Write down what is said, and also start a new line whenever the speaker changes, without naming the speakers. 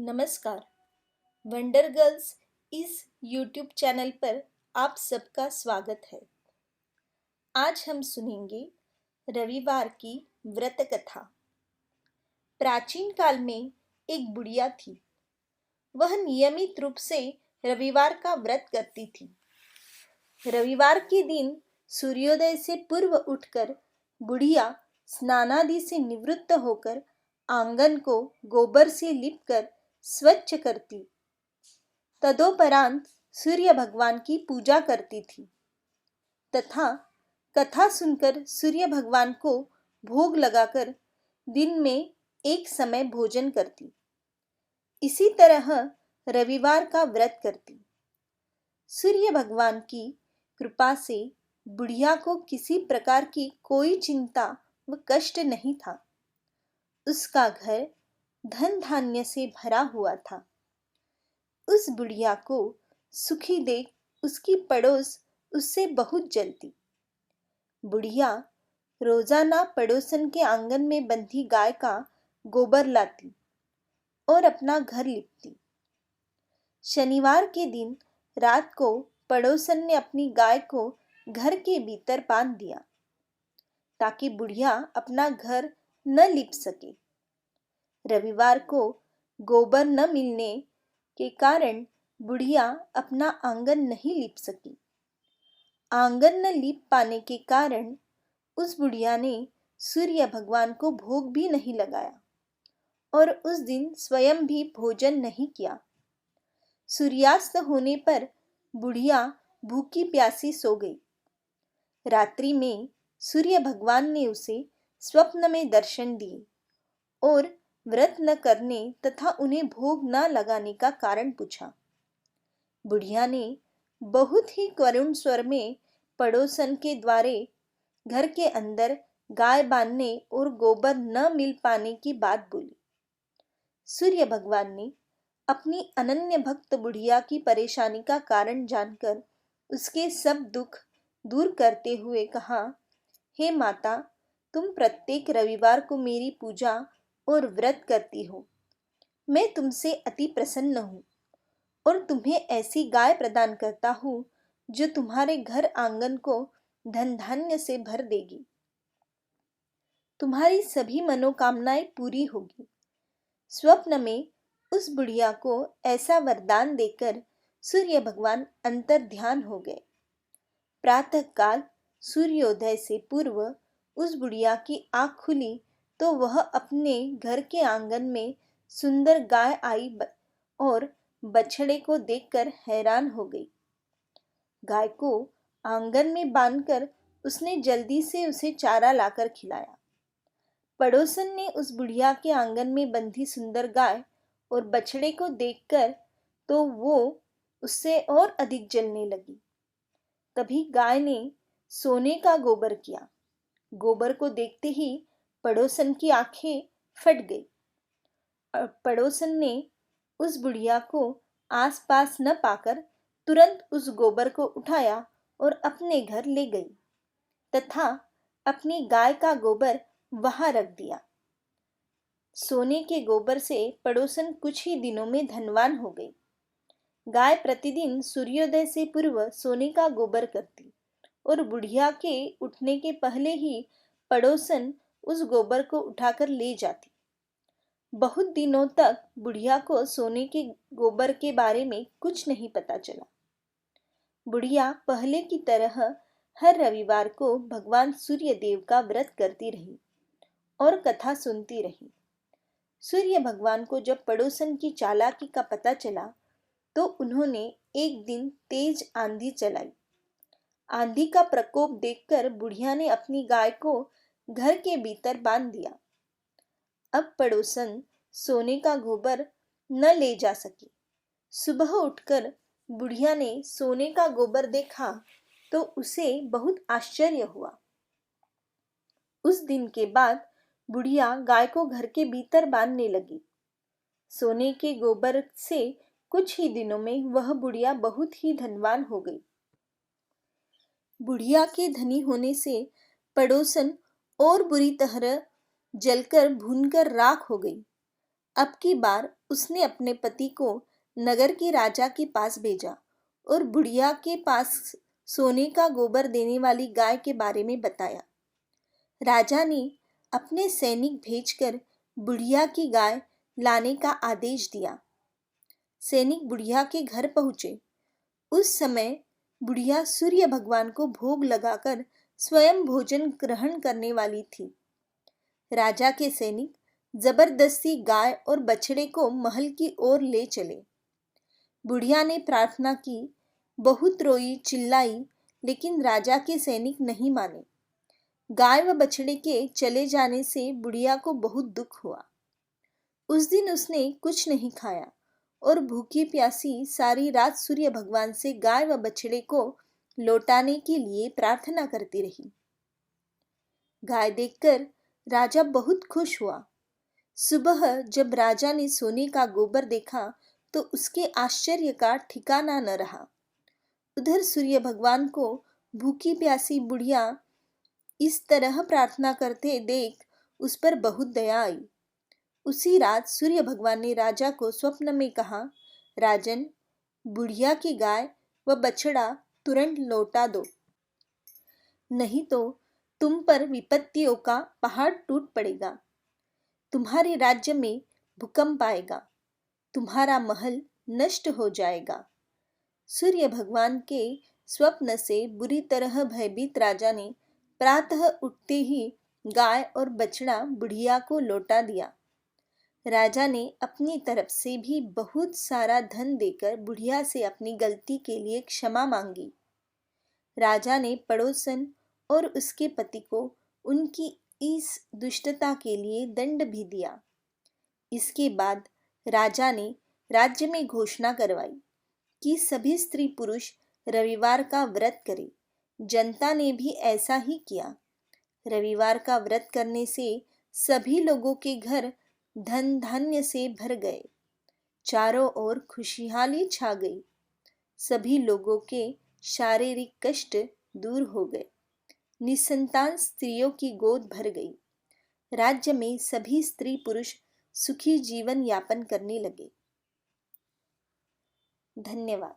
नमस्कार। Wonder girls इस YouTube channel पर आप सबका स्वागत है। आज हम सुनेंगे रविवार की व्रत कथा। प्राचीन काल में एक बुढ़िया थी। वह नियमित रूप से रविवार का व्रत करती थी। रविवार के दिन सूर्योदय से पूर्व उठकर बुढ़िया स्नानादि से निवृत्त होकर आंगन को गोबर से लीपकर स्वच्छ करती। तदोपरांत सूर्य भगवान की पूजा करती थी तथा कथा सुनकर सूर्य भगवान को भोग लगाकर दिन में एक समय भोजन करती। इसी तरह रविवार का व्रत करती। सूर्य भगवान की कृपा से बुढ़िया को किसी प्रकार की कोई चिंता व कष्ट नहीं था। उसका घर धन धान्य से भरा हुआ था। उस बुढ़िया को सुखी देख उसकी पड़ोस उससे बहुत जलती। बुढ़िया रोजाना पड़ोसन के आंगन में बंधी गाय का गोबर लाती और अपना घर लिपती। शनिवार के दिन रात को पड़ोसन ने अपनी गाय को घर के भीतर बांध दिया ताकि बुढ़िया अपना घर न लिप सके। रविवार को गोबर न मिलने के कारण बुढ़िया अपना आंगन नहीं लीप सकी। आंगन न लीप पाने के कारण उस बुढ़िया ने सूर्य भगवान को भोग भी नहीं लगाया और उस दिन स्वयं भी भोजन नहीं किया। सूर्यास्त होने पर बुढ़िया भूखी प्यासी सो गई। रात्रि में सूर्य भगवान ने उसे स्वप्न में दर्शन दिए और व्रत न करने तथा उन्हें भोग न लगाने का कारण पूछा। बुढ़िया ने बहुत ही करुण स्वर में पड़ोसन के द्वारे घर के अंदर गाय बांधने और गोबर न मिल पाने की बात बोली। सूर्य भगवान ने अपनी अनन्य भक्त बुढ़िया की परेशानी का कारण जानकर उसके सब दुख दूर करते हुए कहा, हे माता, तुम प्रत्येक रविवार को मेरी पूजा और व्रत करती हो। मैं तुमसे अति प्रसन्न हूँ और तुम्हें ऐसी गाय प्रदान करता हूँ जो तुम्हारे घर आंगन को धन धान्य से भर देगी। तुम्हारी सभी मनोकामनाएं पूरी होगी। स्वप्न में उस बुढ़िया को ऐसा वरदान देकर सूर्य भगवान अंतर ध्यान हो गए। प्रातः काल सूर्योदय से पूर्व उस बुढ़िया की आंख खुली तो वह अपने घर के आंगन में सुंदर गाय आई और बछड़े को देखकर हैरान हो गई। गाय को आंगन में बांधकर उसने जल्दी से उसे चारा लाकर खिलाया। पड़ोसन ने उस बुढ़िया के आंगन में बंधी सुंदर गाय और बछड़े को देखकर तो वो उससे और अधिक जलने लगी। तभी गाय ने सोने का गोबर किया। गोबर को देखते ही पड़ोसन की आंखें फट गई। पड़ोसन ने उस बुढ़िया को आसपास न पाकर तुरंत उस गोबर को उठाया और अपने घर ले गई तथा अपनी गाय का गोबर वहां रख दिया। सोने के गोबर से पड़ोसन कुछ ही दिनों में धनवान हो गई। गाय प्रतिदिन सूर्योदय से पूर्व सोने का गोबर करती और बुढ़िया के उठने के पहले ही पड़ोसन उस गोबर को उठाकर ले जाती। बहुत दिनों तक बुढ़िया को सोने के गोबर के बारे में कुछ नहीं पता चला। बुढ़िया पहले की तरह हर रविवार को भगवान सूर्य देव का व्रत करती रही और कथा सुनती रही। सूर्य भगवान को जब पड़ोसन की चालाकी का पता चला तो उन्होंने एक दिन तेज आंधी चलाई। आंधी का प्रकोप देखकर बुढ़िया ने अपनी गाय को घर के भीतर बांध दिया। अब पड़ोसन सोने का गोबर न ले जा सकी। सुबह उठकर बुढ़िया ने सोने का गोबर देखा तो उसे बहुत आश्चर्य हुआ। उस दिन के बाद बुढ़िया गाय को घर के भीतर बांधने लगी। सोने के गोबर से कुछ ही दिनों में वह बुढ़िया बहुत ही धनवान हो गई। बुढ़िया के धनी होने से पड़ोसन और बुरी तरह जलकर भूनकर राख हो गई। अब की बार उसने अपने पति को नगर के राजा के पास भेजा और बुढ़िया के पास सोने का गोबर देने वाली गाय के बारे में बताया। राजा ने अपने सैनिक भेजकर बुढ़िया की गाय लाने का आदेश दिया। सैनिक बुढ़िया के घर पहुंचे। उस समय बुढ़िया सूर्य भगवान को भोग लगाकर स्वयं भोजन ग्रहण करने वाली थी। राजा के सैनिक जबरदस्ती गाय और बछड़े को महल की ओर ले चले। बुढ़िया ने प्रार्थना की, बहुत रोई, चिल्लाई, लेकिन राजा के सैनिक नहीं माने। गाय व बछड़े के चले जाने से बुढ़िया को बहुत दुख हुआ। उस दिन उसने कुछ नहीं खाया और भूखी प्यासी सारी रात सूर्य भगवान से गाय व बछड़े को लौटाने के लिए प्रार्थना करती रही। गाय देखकर राजा बहुत खुश हुआ। सुबह जब राजा ने सोने का गोबर देखा तो उसके आश्चर्य का ठिकाना न रहा। उधर सूर्य भगवान को भूखी प्यासी बुढ़िया इस तरह प्रार्थना करते देख उस पर बहुत दया आई। उसी रात सूर्य भगवान ने राजा को स्वप्न में कहा, राजन, बुढ़िया की गाय व बछड़ा तुरंत लौटा दो, नहीं तो तुम पर विपत्तियों का पहाड़ टूट पड़ेगा। तुम्हारे राज्य में भूकंप आएगा, तुम्हारा महल नष्ट हो जाएगा। सूर्य भगवान के स्वप्न से बुरी तरह भयभीत राजा ने प्रातः उठते ही गाय और बछड़ा बुढ़िया को लौटा दिया। राजा ने अपनी तरफ से भी बहुत सारा धन देकर बुढ़िया से अपनी गलती के लिए क्षमा मांगी। राजा ने पड़ोसन और उसके पति को उनकी इस दुष्टता के लिए दंड भी दिया। इसके बाद राजा ने राज्य में घोषणा करवाई कि सभी स्त्री पुरुष रविवार का व्रत करें। जनता ने भी ऐसा ही किया। रविवार का व्रत करने से सभी लोगों के घर धन धान्य से भर गए। चारों ओर खुशहाली छा गई। सभी लोगों के शारीरिक कष्ट दूर हो गए। निसंतान स्त्रियों की गोद भर गई। राज्य में सभी स्त्री पुरुष सुखी जीवन यापन करने लगे। धन्यवाद।